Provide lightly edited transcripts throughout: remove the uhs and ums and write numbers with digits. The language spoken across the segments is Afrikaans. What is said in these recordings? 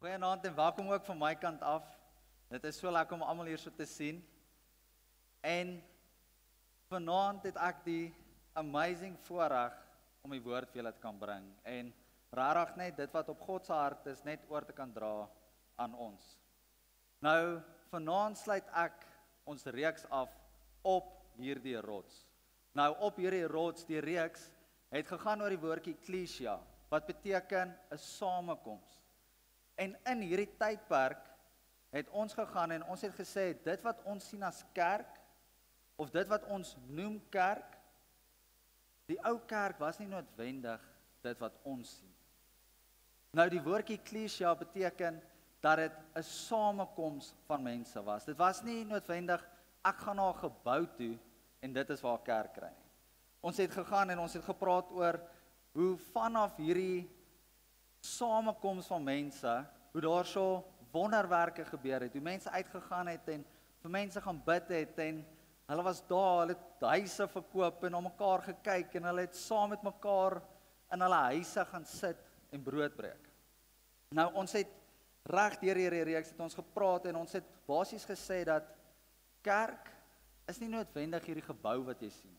Goeienaand en welkom ook van my kant af. Dit is so lekker om almal hier so te sien. En vanaand het ek die amazing voorreg om die woord vir julle te kan bring. En rarig net dit wat op God se hart is, net oor te kan dra aan ons. Nou, vanaand sluit ek ons reeks af op hierdie rots. Nou, op hierdie rots, die reeks, het gegaan oor die woordjie Ekklesia, wat beteken 'n samekoms. En in hierdie tydperk het ons gegaan en ons het gesê, dit wat ons sien as kerk, of dit wat ons noem kerk, die ou kerk was nie noodwendig dit wat ons sien. Nou die woordjie Ekklesia beteken dat dit 'n samekoms van mense was. Dit was nie noodwendig, ek gaan na 'n gebou toe en dit is waar kerk kry nie. Ons het gegaan en ons het gepraat oor hoe vanaf hierdie samekoms van mense, hoe daar so wonderwerke gebeur het, hoe mense uitgegaan het en vir mense gaan bid het en hulle was daar, hulle het huise verkoop en na mekaar gekyk en hulle het saam met mekaar in hulle huise gaan sit en brood breek. Nou ons het reg deur hierdie reeks het ons gepraat en ons het basies gesê dat kerk is nie noodwendig hierdie gebou wat jy sien.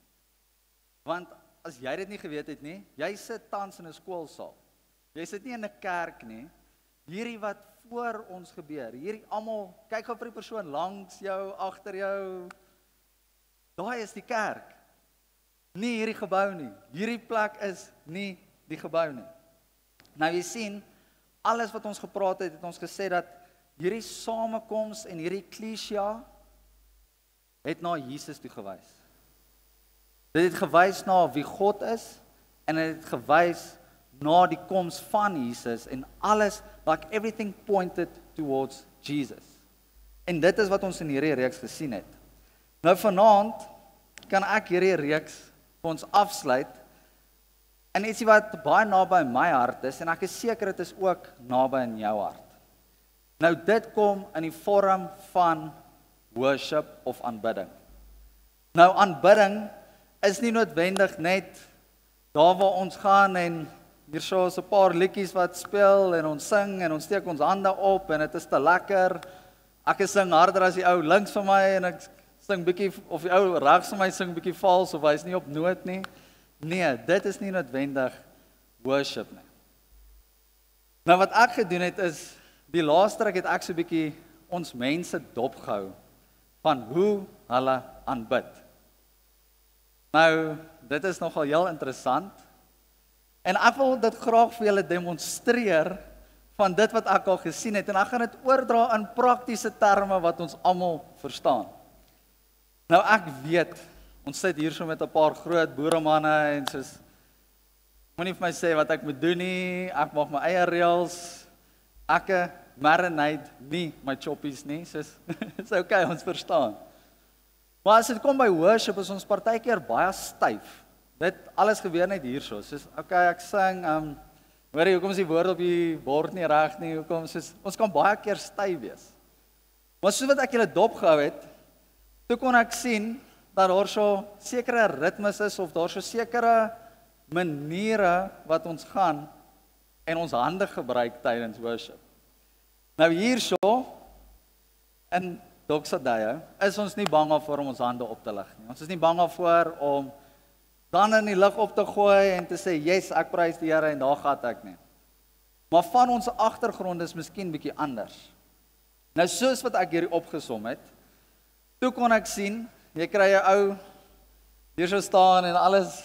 Want as jy dit nie geweet het nie, jy sit tans in 'n skoolsaal. Jy sit nie in 'n kerk nie. Hierdie wat voor ons gebeur, hierdie almal, kyk gou vir die persoon langs jou, agter jou. Daai is die kerk. Nie hierdie gebou nie. Hierdie plek is nie die gebou nie. Nou jy sien, alles wat ons gepraat het, het ons gesê dat hierdie samekoms en hierdie Ekklesia het na Jesus toe gewys. Dit het gewys na wie God is en dit het gewys na die koms van Jesus en alles, like everything pointed towards Jesus. En dit is wat ons in hierdie reeks gesien het. Nou vanaand kan ek hierdie reeks vir ons afsluit en ietsie wat baie naby my hart is en ek is seker dit is ook naby in jou hart. Nou dit kom in die vorm van worship of aanbidding. Nou aanbidding is nie noodwendig net daar waar ons gaan en hier so is 'n paar liedjies wat speel en ons sing en ons steek ons hande op en dit is te lekker. Ek sing harder as die ou links van my en ek sing bietjie, of die ou regs van my sing bietjie vals of hy's nie op noot nie. Nee, dit is nie noodwendig worship nie. Nou wat ek gedoen het is, die laaste ruk het ek so bietjie ons mense dopgehou van hoe hulle aanbid. Nou, dit is nogal heel interessant. En ek wil dit graag vir julle demonstreer van dit wat ek al gesien het. En ek gaan dit oordra in praktiese terme wat ons almal verstaan. Nou ek weet, ons sit hier so met 'n paar groot boeremanne en soos, moenie vir my sê wat ek moet doen nie, ek maak my eie reëls, ek marinate nie my choppies nie, soos, is okay, ons verstaan. Maar as dit kom by worship, is ons partykeer baie styf. Dit alles gebeur net hierso. Soos okay, ek sing, hoorie, hoekom is die woord op die bord nie reg nie? Hoekom soos ons kan baie keer styf wees. Maar soos wat ek julle dopgehou het, toe kon ek sien dat daar so sekere ritmes is of daar so sekere maniere wat ons gaan en ons hande gebruik tydens worship. Nou hierso in Doxadae is ons nie bang daarvoor om ons hande op te lig nie. Ons is nie bang daarvoor om dan in die lug op te gooi en te sê, yes, ek prys die Here en daar gaan ek nie. Maar van ons agtergrond is miskien bietjie anders. Nou soos wat ek hierdie opgesom het, toe kon ek sien, jy kry 'n ou hier so staan en alles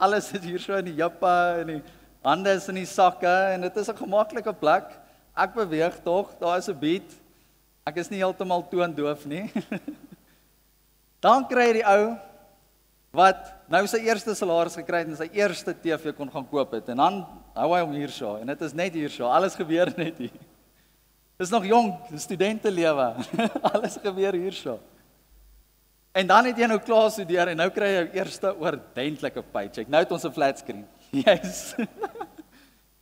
alles is hier so in die jippe en die hande is in die sakke en dit is 'n gemaklike plek. Ek beweeg tog, daar is 'n beat. Ek is nie heeltemal toondoof nie. Dan kry jy die ou wat nou sy eerste salaris gekry het en sy eerste TV kon gaan koop het. En dan hou hy hom hierso en dit is net hierso. Alles gebeur net hier. Dis nog jong, studentelewe. Alles gebeur hierso. En dan het jy nou klaar studeer en nou kry jy jou eerste oordentlike paycheck. Nou het ons 'n flat screen. Yes.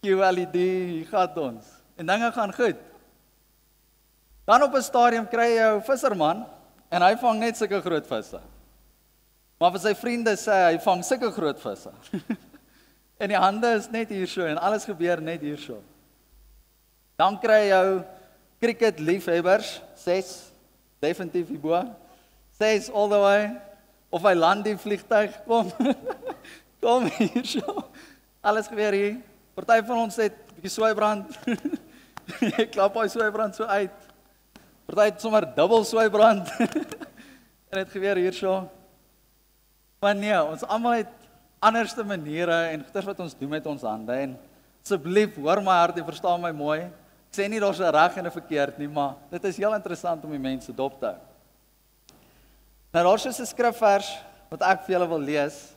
QLED, gat ons. En dinge gaan goed. Dan op 'n stadium kry jy jou visserman en hy vang net sulke groot visse. Maar vir sy vriende sê hy vang sulke groot visse. En die hande is net hierso en alles gebeur net hierso. Dan kry jou cricket liefhebbers 6 definitief hierbo. 6 all the way. Of hy land die vliegtuig kom. Kom hier so. Alles gebeur hier. Party van ons het 'n bietjie swaaibrand. Jy klap hy swaaibrand so uit. Party het sommer dubbel swaaibrand. En dit gebeur hier so. Maar nee, ons almal het anderste maniere en goeders wat ons doen met ons hande en asseblief hoor my hart en verstaan my mooi. Ek sê nie daar's 'n reg en 'n verkeerd nie, maar dit is heel interessant om die mense dop te hou. Nou daar's 'n skrifvers wat ek vir julle wil lees.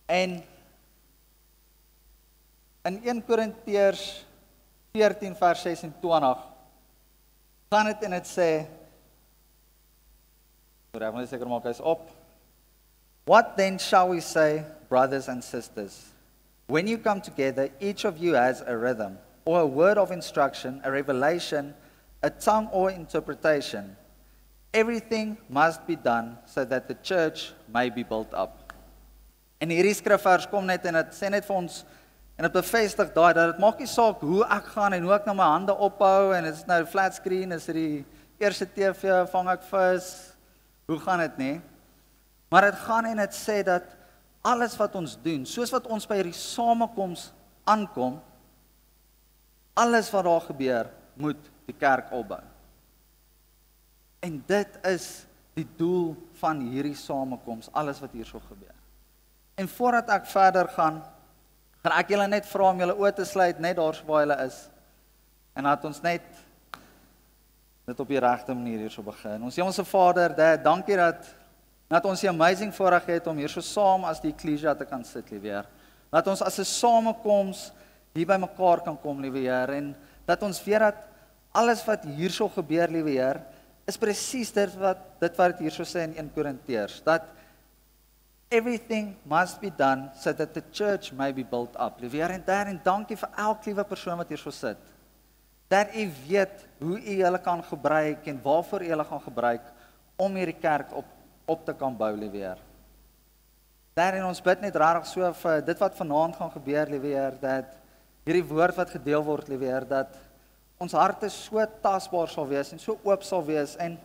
En in 1 Korintiërs 14 vers 26 gaan dit en dit sê, ek moet seker maak hy's op. What then shall we say, brothers and sisters? When you come together, each of you has a rhythm, or a word of instruction, a revelation, a tongue or interpretation. Everything must be done so that the church may be built up. En hierdie skrifvers kom net en dit sê net vir ons en dit bevestig daai dat dit maak nie saak hoe ek gaan en hoe ek nou my hande ophou en dit is nou flat screen, is dit die eerste TV, vang ek vis, hoe gaan dit nie? Maar dit gaan en dit sê dat alles wat ons doen, soos wat ons by hierdie samekoms aankom, alles wat daar gebeur, moet die kerk opbou. En dit is die doel van hierdie samekoms, alles wat hier so gebeur. En voordat ek verder gaan ek julle net vra om julle oë te sluit, net daar waar julle is. En laat ons net dit op die regte manier hier so begin. Ons Hemelse Vader, dankie dat ons die amazing voorreg het om hier so saam as die eklesia te kan sit, liewe Heer. Dat ons as 'n samekoms hier by mekaar kan kom, liewe Heer, en dat ons weet dat alles wat hier so gebeur, liewe Heer, is presies dit wat hier so sê in 1 Korintiërs, dat everything must be done so that the church may be built up. Liewe Heer, en daarin dankie vir elke liewe persoon wat hier so sit. Dat u weet hoe u julle kan gebruik en waarvoor u julle gaan gebruik om hierdie kerk op te kan bou, liewe Heer. Daarin ons bid net regtig so vir dit wat vanaand gaan gebeur, liewe Heer, dat hierdie woord wat gedeel word, liewe Heer, dat ons harte so tasbaar sal wees en so oop sal wees en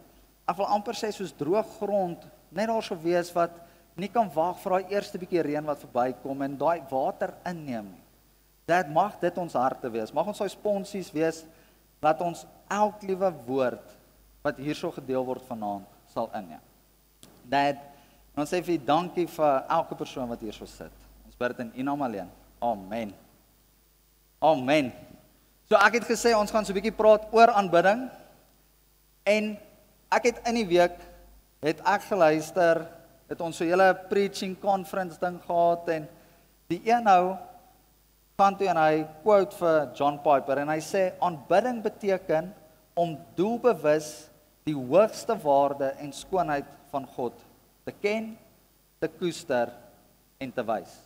ek wil amper sê soos droë grond net daar sal wees wat nie kan wag vir daai eerste bietjie reën wat verbykom en daai water inneem nie. Dat mag dit ons harte wees. Mag ons daai sponsies wees dat ons elke liewe woord wat hier so gedeel word vanaand sal inneem. Dat ons sê vir dankie vir elke persoon wat hier so sit. Ons bid dit in U naam alleen. Amen. Amen. So ek het gesê ons gaan so 'n bietjie praat oor aanbidding. En ek het in die week het ek geluister, het ons so 'n hele preaching conference ding gehad en die een nou gaan toe en hy quote vir John Piper en hy sê aanbidding beteken om doelbewus die hoogste waarde en skoonheid van God te ken, te koester en te wys.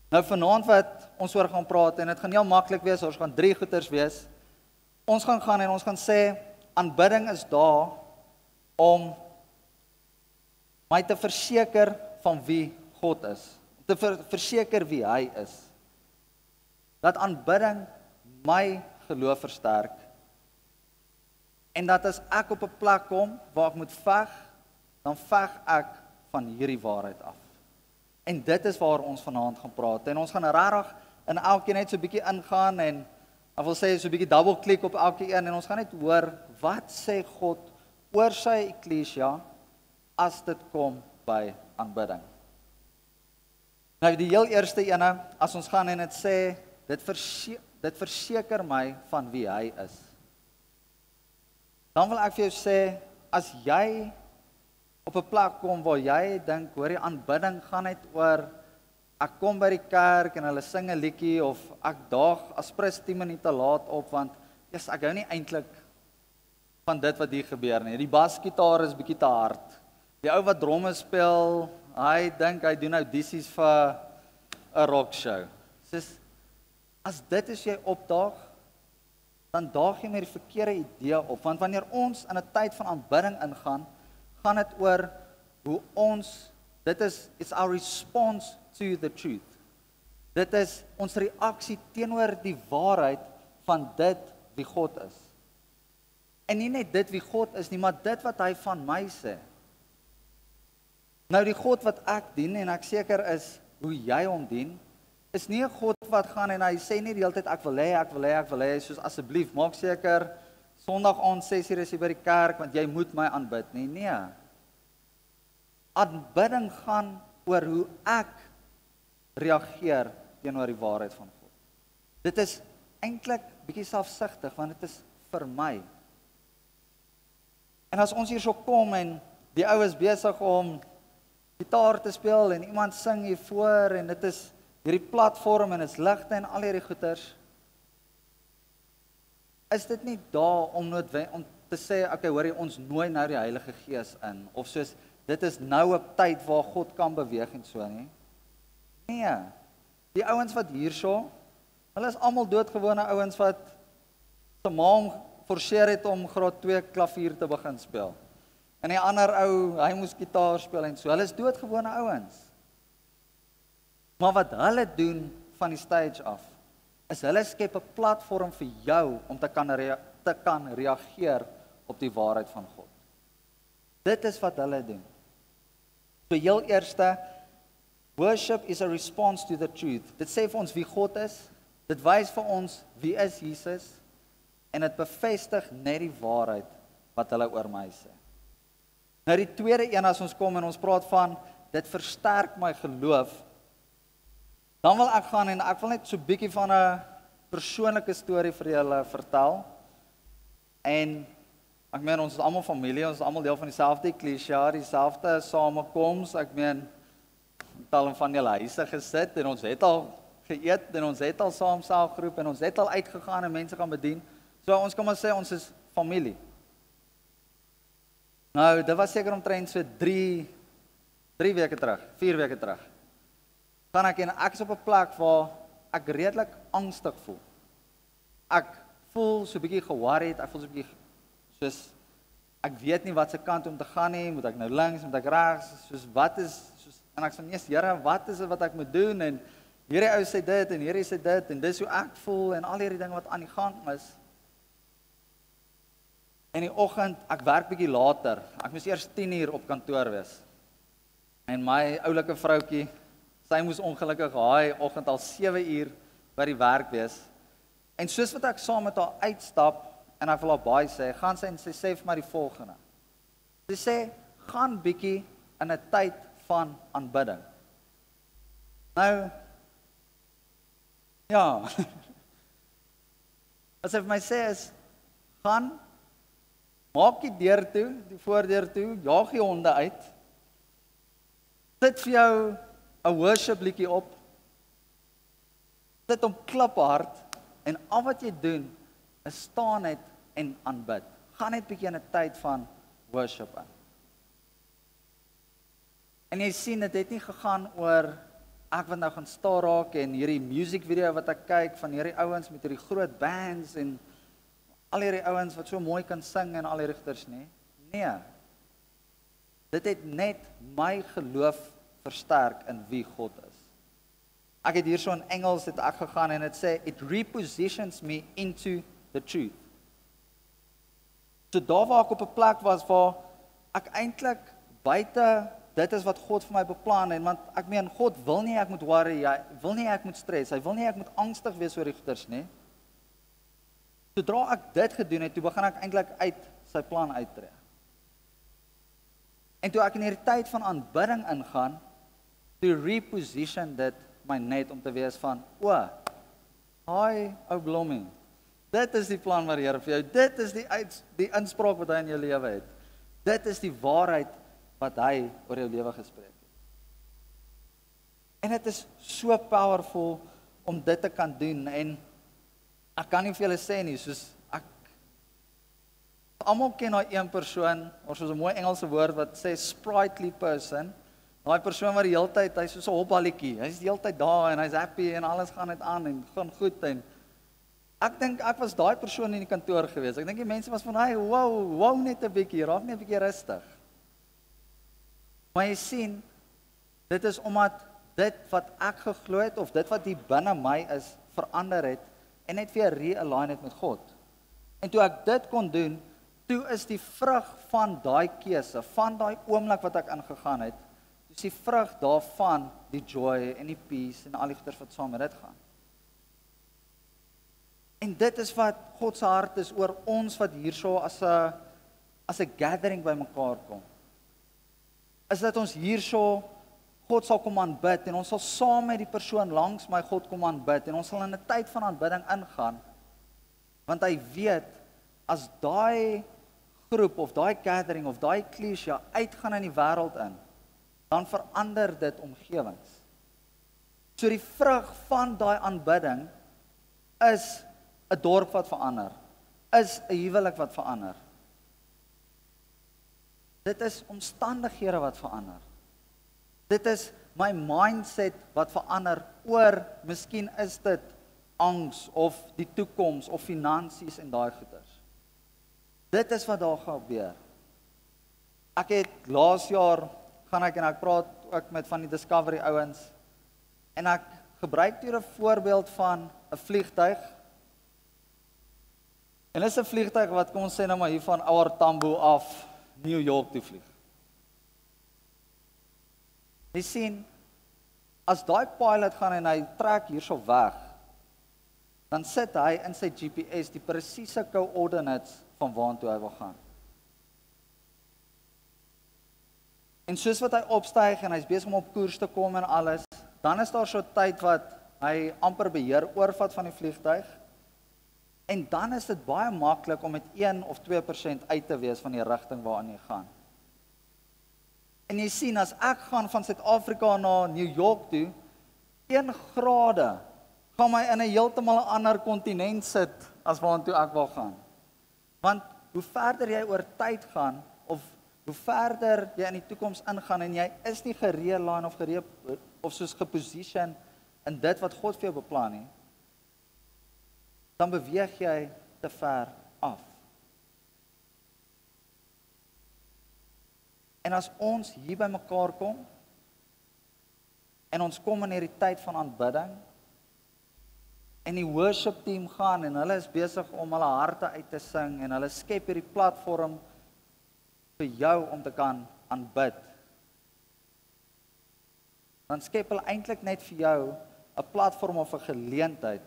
Nou vanaand wat ons oor gaan praat en dit gaan heel maklik wees, ons gaan 3 goeters wees. Ons gaan en ons gaan sê aanbidding is daar om my te verseker van wie God is, te verseker wie hy is. Dat aanbidding my geloof versterk en dat as ek op 'n plek kom waar ek moet veg, dan veg ek van hierdie waarheid af. En dit is waar ons vanaand gaan praat. En ons gaan regtig in elkeen net so 'n bietjie ingaan en ek wil sê so 'n bietjie double klik op elke een en ons gaan net hoor wat sê God oor sy eklesia as dit kom by aanbidding. Nou die heel eerste ene, as ons gaan en dit sê dit verseker my van wie hy is. Dan wil ek vir jou sê, as jy op 'n plek kom waar jy dink, hoor die aanbidding gaan net oor, ek kom by die kerk en hulle sing 'n liedjie, of ek daag aspres 10 minute laat op, want ek hou nie eintlik van dit wat hier gebeur nie. Die basgitaar is bietjie te hard. Die ou wat dromme speel, hy dink hy doen audisies vir 'n rock show. As dit is jy opdaag, dan daag jy met die verkeerde idee op, want wanneer ons in 'n tyd van aanbidding ingaan, gaan dit oor hoe ons, it's our response to the truth. Dit is ons reaksie teenoor die waarheid van dit wie God is. En nie net dit wie God is nie, maar dit wat hy van my sê. Nou die God wat ek dien, en ek seker is hoe jy hom dien, is nie 'n God wat gaan en hy sê nie die hele tyd ek wil hê, soos asseblief maak seker Sondag aand 6:00 is jy by die kerk want jy moet my aanbid nie. Nee. Aanbidding gaan oor hoe ek reageer teenoor die waarheid van God. Dit is eintlik bietjie selfsugtig want dit is vir my. En as ons hier so kom en die ou is besig om gitaar te speel en iemand sing hier voor en dit is hierdie platform en is ligte en al hierdie goeters, is dit nie daar om om te sê, okay, hoor jy, ons nooi nou die Heilige Gees in, of soos, dit is nou 'n tyd waar God kan beweeg en so nie. Nee, die ouens wat hierso, hulle is almal doodgewone ouens wat se ma hom forceer het om graad 2 klavier te begin speel. En die ander ou, hy moes gitaar speel en so. Hulle is doodgewone ouens. Maar wat hulle doen van die stage af, is hulle skep 'n platform vir jou om te kan reageer op die waarheid van God. Dit is wat hulle doen. So heel eerste, worship is a response to the truth. Dit sê vir ons wie God is, dit wys vir ons wie is Jesus, en dit bevestig net die waarheid wat hulle oor my sê. Nou die tweede een as ons kom en ons praat van, dit versterk my geloof, dan wil ek gaan en ek wil net so bietjie van 'n persoonlike storie vir julle vertel. En ek meen ons is almal familie, ons is almal deel van dieselfde eklesia, dieselfde samekoms. Ek meen tal van julle huise gesit en ons het al geëet en ons het al saam selgroep en ons het al uitgegaan en mense gaan bedien. So ons kan maar sê ons is familie. Nou, dit was seker omtrent so 3 weke terug, 4 weke terug. Gaan ek is op 'n plek waar ek redelik angstig voel. Ek voel so 'n bietjie ge-worried, ek voel so 'n bietjie soos ek weet nie wat se kant om te gaan nie, moet ek nou links, moet ek regs, en ek sê nee, Here, wat is dit wat ek moet doen en hierdie ou sê dit en hierdie sê dit en dis hoe ek voel en al hierdie dinge wat aan die gang is. In die oggend, ek werk bietjie later. Ek moes eers 10:00 op kantoor wees. En my oulike vroutjie, sy moes ongelukkig daai oggend al 7:00 by die werk wees. En soos wat ek saam met haar uitstap en ek wil haar baie sê, gaan sy en sy sê vir my die volgende. Sy sê, gaan bietjie in 'n tyd van aanbidding. Nou, ja, wat sy vir my sê is, gaan, maak die deur toe, die voordeur toe, jaag die honde uit, sit vir jou 'n worship liedjie op, sit hom kliphard, en al wat jy doen, is staan net en aanbid. Gaan net bietjie in 'n tyd van worship in. En jy sien, dit het nie gegaan oor, ek wat nou gaan staan raak, en hierdie music video wat ek kyk, van hierdie ouens met hierdie groot bands, en al hierdie ouens wat so mooi kan sing, en al hierdie rigters nie. Nee. Dit het net my geloof versterk in wie God is. Ek het hier so in Engels het ek gegaan en dit sê, it repositions me into the truth. So daar waar ek op 'n plek was waar ek eintlik buite dit is wat God vir my beplan en want ek meen God wil nie ek moet worry, hy wil nie ek moet stres, hy wil nie ek moet angstig wees oor die goeters nie. Sodra ek dit gedoen het, toe begin ek eintlik uit sy plan uittree. En toe ek in hierdie tyd van aanbidding ingaan, toe reposition dit my net om te wees van, hi, ou Blommie, dit is die plan wat die Here vir jou, dit is die inspraak wat hy in jou lewe het, dit is die waarheid wat hy oor jou lewe gespreek het. En dit is so powerful om dit te kan doen, en ek kan nie vir julle sê nie, soos almal ken daai een persoon, of soos 'n mooi Engelse woord wat sê sprightly person, daai persoon wat die hele tyd, hy's soos 'n hopballetjie, hy's die hele tyd daar en hy's happy en alles gaan net aan en gaan goed en ek dink ek was daai persoon in die kantoor gewees. Ek dink die mense was van, hey, wow net 'n bietjie, raak net 'n bietjie rustig. Maar jy sien, dit is omdat dit wat ek geglo het of dit wat hier binne my is verander het en net weer realign het met God. En toe ek dit kon doen, toe is die vrug van daai keuse, van daai oomblik wat ek ingegaan het, dis die vrug daarvan die joy en die peace en al die goeders wat saam met dit gaan. En dit is wat God se hart is oor ons wat hierso as 'n gathering bymekaar kom. Is dat ons hierso God sal kom aanbid en ons sal saam met die persoon langs my God kom aanbid en ons sal in 'n tyd van aanbidding ingaan. Want hy weet as daai groep of daai gathering of daai eklesia uitgaan in die wêreld in, dan verander dit omgewings. So die vrug van daai aanbidding is 'n dorp wat verander, is 'n huwelik wat verander. Dit is omstandighede wat verander. Dit is my mindset wat verander oor, miskien is dit angs of die toekoms of finansies en daai goeders. Dit is wat daar gebeur. Ek het laas jaar gaan ek en ek praat ook met van die Discovery ouens en ek gebruik hier 'n voorbeeld van 'n vliegtuig. En dit is 'n vliegtuig wat kom ons sê nou maar hier van OR Tambo af New York toe vlieg. Jy sien, as daai pilot gaan en hy trek hierso weg, dan sit hy in sy GPS die presiese coördinates van waartoe hy wil gaan. En soos wat hy opstyg en hy's besig om op koers te kom en alles, dan is daar so tyd wat hy amper beheer oorvat van die vliegtuig. En dan is dit baie maklik om met 1 of 2% uit te wees van die rigting waarin jy gaan. En jy sien, as ek gaan van Suid-Afrika na New York toe, 1 grade gaan my in 'n heeltemal 'n ander kontinent sit as waartoe ek wil gaan. Want hoe verder jy oor tyd gaan, of hoe verder jy in die toekoms ingaan en jy is nie gerealign of soos geposition in dit wat God vir jou beplan het, dan beweeg jy te ver af. En as ons hier by mekaar kom, en ons kom in hierdie tyd van aanbidding, en die worship team gaan, en hulle is besig om hulle harte uit te sing, en hulle skep hierdie platform vir jou om te kan aanbid, dan skep hulle eintlik net vir jou 'n platform of 'n geleentheid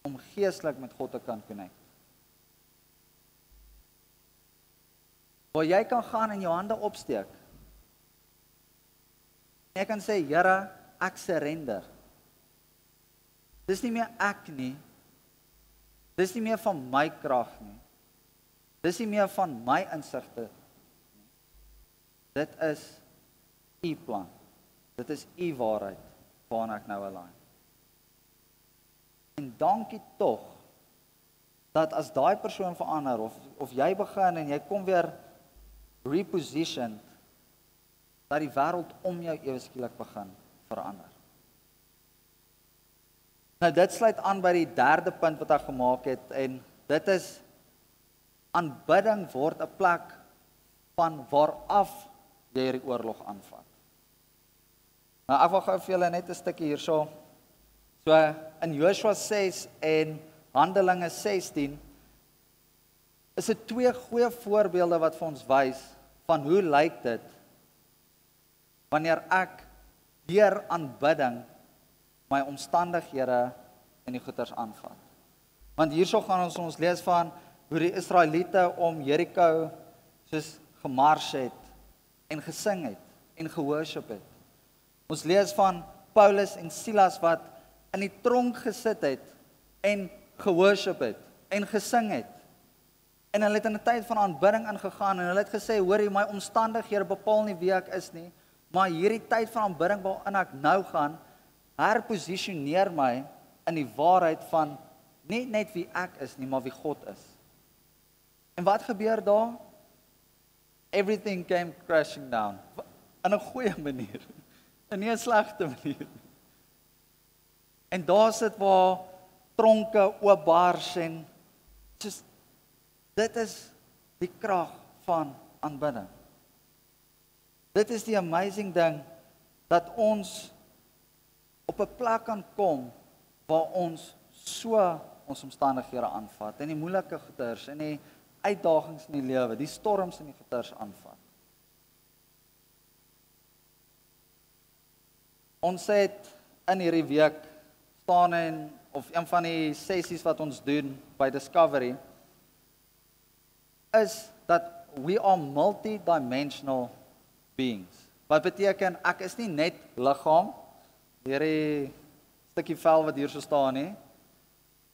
om geestelik met God te kan connect. Waar jy kan gaan en jou hande opsteek. Jy kan sê, Here, ek surrender. Dis nie meer ek nie. Dis nie meer van my krag nie. Dis nie meer van my insigte nie. Dit is u plan. Dit is u waarheid waarna ek nou align. En dankie tog dat as daai persoon verander of jy begin en jy kom weer repositioned, dat die wêreld om jou ewe skielik begin verander. Nou dit sluit aan by die derde punt wat ek gemaak het en dit is aanbidding word 'n plek van waaraf jy hierdie oorlog aanvat. Nou ek wil gou vir julle net 'n stukkie hierso. So in Joshua 6 en Handelinge 16 is dit 2 goeie voorbeelde wat vir ons wys van hoe lyk dit wanneer ek deur aanbidding my omstandighede en die goeders aanvat. Want hierso gaan ons lees van hoe die Israeliete om Jericho soos gemars het en gesing het en geworship het. Ons lees van Paulus en Silas wat in die tronk gesit het en geworship het en gesing het. En hulle het in 'n tyd van aanbidding ingegaan en hulle het gesê, hoorie, my omstandighede bepaal nie wie ek is nie, maar hierdie tyd van aanbidding waarin ek nou gaan, herposisioneer my in die waarheid van nie net wie ek is nie, maar wie God is. En wat gebeur daar? Everything came crashing down. In 'n goeie manier. En nie 'n slegte manier. En daar sit waar tronke oopbars en soos, dit is die krag van aanbidding. Dit is die amazing ding dat ons op 'n plek kan kom waar ons so ons omstandighede aanvat en die moeilike goeters en die uitdagings in die lewe, die storms en die goeters aanvat. Ons het in hierdie week staan of een van die sessies wat ons doen by Discovery, is dat we are multidimensional beings. Wat beteken, ek is nie net liggaam, hierdie stukkie vel wat hier so staan nie.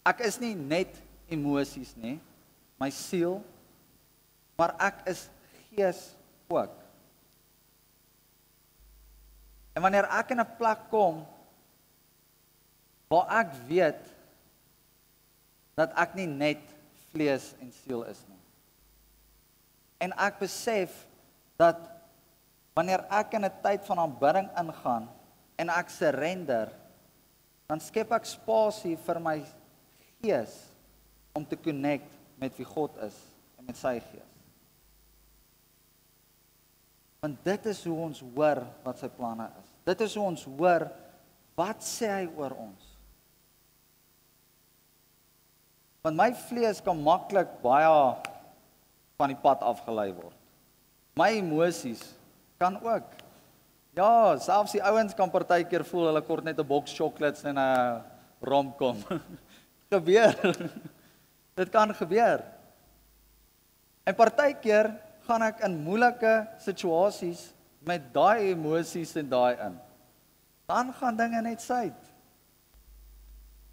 Ek is nie net emosies nie, my siel, maar ek is gees ook. En wanneer ek in 'n plek kom, waar ek weet, dat ek nie net vlees en siel is nie. En ek besef, dat wanneer ek in 'n tyd van aanbidding ingaan, en ek surrender, dan skep ek spasie vir my gees, om te connect met wie God is, en met sy gees. Want dit is hoe ons hoor wat sy planne is. Dit is hoe ons hoor, wat sê hy oor ons. Want my vlees kan maklik baie van die pad afgelei word. My emosies kan ook. Ja, selfs die ouens kan partykeer voel, hulle kort net 'n boks chocolates en 'n romcom. Gebeur. Dit kan gebeur. En partykeer gaan ek in moeilike situasies met daai emosies en daai in. Dan gaan dinge net suit.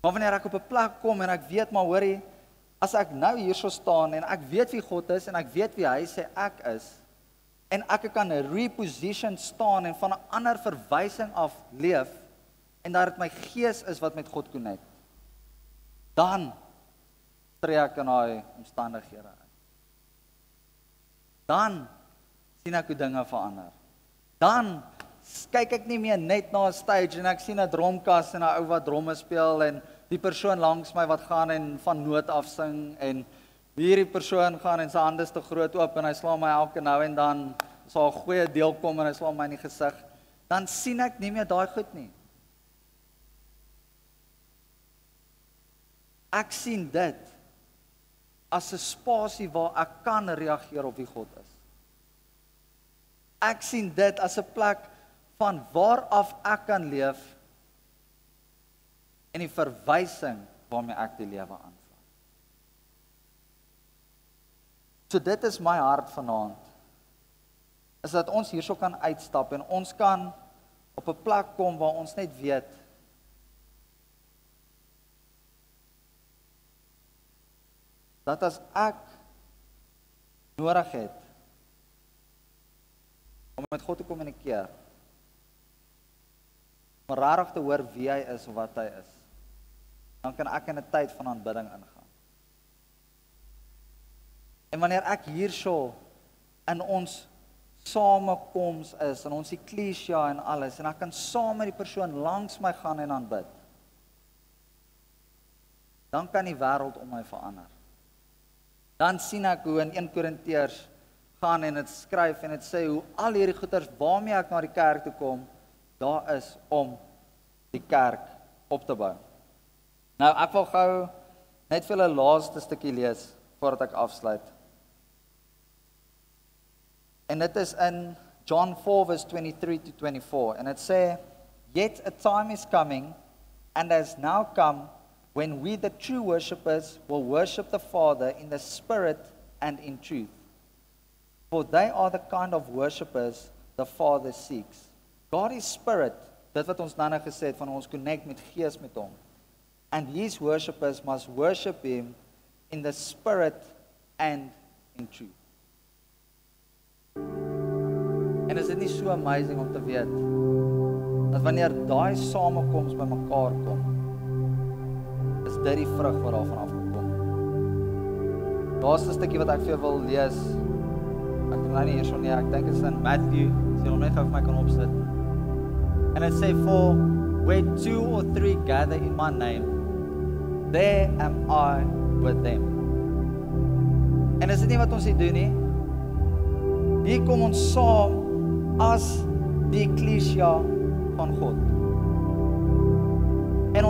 Maar wanneer ek op 'n plek kom en ek weet maar hoorie, as ek nou hier so staan en ek weet wie God is en ek weet wie hy sê ek is, en ek kan 'n reposition staan en van 'n ander verwysing af leef, en dat dit my gees is wat met God connect, dan tree ek in daai omstandighede in. Dan sien ek hoe dinge verander. Dan kyk ek nie meer net na 'n stage en ek sien 'n dromkas en 'n ou wat dromme speel en die persoon langs my wat gaan en van noot af sing en hierdie persoon gaan en sy hande is te groot oop en hy slaan my elke nou en dan sal 'n goeie deel kom en hy slaan my in die gesig. Dan sien ek nie meer daai goed nie. Ek sien dit as 'n spasie waar ek kan reageer op wie God is. Ek sien dit as 'n plek van waar af ek kan leef en die verwysing waarmee ek die lewe aanvat. So dit is my hart vanaand, is dat ons hierso kan uitstap en ons kan op 'n plek kom waar ons net weet, dat as ek nodig het om met God te kommunikeer, om rarig te hoor wie hy is of wat hy is, dan kan ek in 'n tyd van aanbidding ingaan. En wanneer ek hierso in ons samekoms is, en ons eklesia en alles, en ek kan saam met die persoon langs my gaan en aanbid, dan kan die wêreld om my verander. Dan sien ek hoe in 1 Korintiërs gaan en dit skryf en dit sê hoe al hierdie goeders waarmee ek na die kerk toe kom, daar is om die kerk op te bou. Nou ek wil gou net vir 'n laaste stukkie lees voordat ek afsluit. En dit is in John 4 verse 23 to 24 en dit sê, "Yet a time is coming and has now come when we the true worshippers will worship the Father in the Spirit and in truth. For they are the kind of worshippers the Father seeks." God is Spirit, dit wat ons nou gesê het van ons connect met Gees met hom. And his worshippers must worship him in the Spirit and in truth. En is dit nie so amazing om te weet dat wanneer daai samekoms by mekaar kom, is dit die vrug wat daarvan afgekom. Laaste stukkie wat ek vir jou wil lees, ek doen nou nie hierso nie, ek dink dit is in Matthew, as jy hom net gou vir my kan opsit. En dit sê, "For where 2 or 3 gather in my name, there am I with them." En is dit nie wat ons hier doen nie? Hier kom ons saam as die eklesia van God.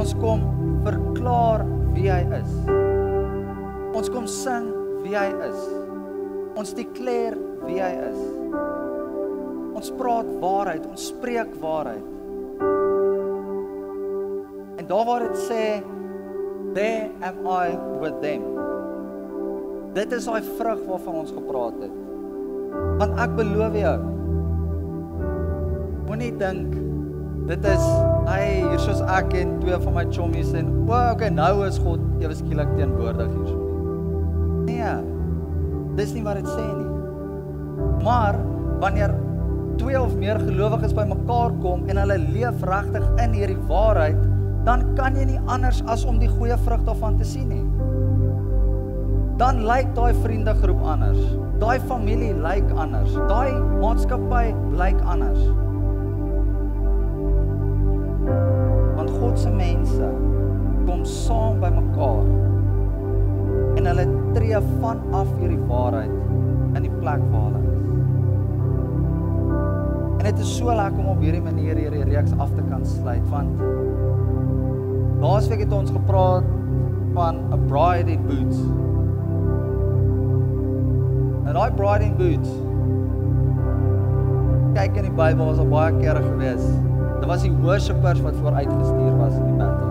ons kom verklaar wie hy is. Ons kom sing wie hy is. Ons declare wie hy is. Ons praat waarheid, ons spreek waarheid. En daar waar dit sê, there am I with them. Dit is daai vrug waarvan ons gepraat het. Want ek beloof jou, moenie dink, dit is, hier soos ek en twee van my chommies en, okay, nou is God ewe skielik teenwoordig hierso. Nee, dis nie wat dit sê nie. Maar, wanneer 2 of meer gelowiges by mekaar kom en hulle leef regtig in hierdie waarheid, dan kan jy nie anders as om die goeie vrug daarvan te sien nie. Dan lyk daai vriendegroep anders, daai familie lyk anders, daai maatskappy lyk anders. Want God se mense kom saam by mekaar en hulle tree vanaf hierdie waarheid in die plek waar hulle is. En dit is so lekker om op hierdie manier hierdie reeks af te kan sluit, want laasweek het ons gepraat van a bride in boots. En daai bride in boots, kyk in die Bybel, was al baie kere gewees. Dit was die worshipers wat vooruitgestuur was in die battle.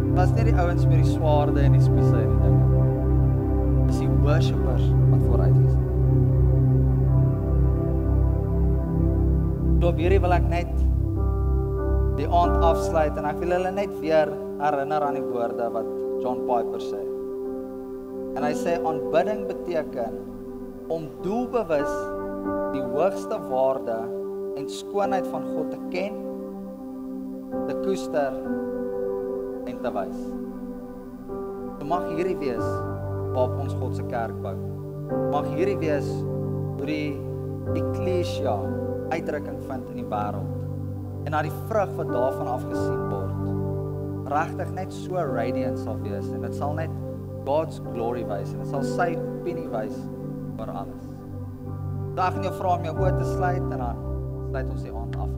Dit was nie die ouens met die swaarde en die spiese en die dinge. Dit is die worshipers wat vooruitgestuur. Op hierdie wil ek net die aand afsluit en ek wil hulle net weer herinner aan die woorde wat John Piper sê. En hy sê, aanbidding beteken om doelbewus die hoogste waarde en skoonheid van God te ken, te koester en te wys. So mag hierdie wees waarop ons God se kerk bou. Mag hierdie wees hoe die eklesia uitdrukking vind in die wêreld. En na die vrug wat daarvan afgesien word, regtig net so radiant sal wees en dit sal net God's glory wys en dit sal sy opinie wys oor alles. So ek gaan jou vra om jou oë te sluit en dan sluit ons die aand af.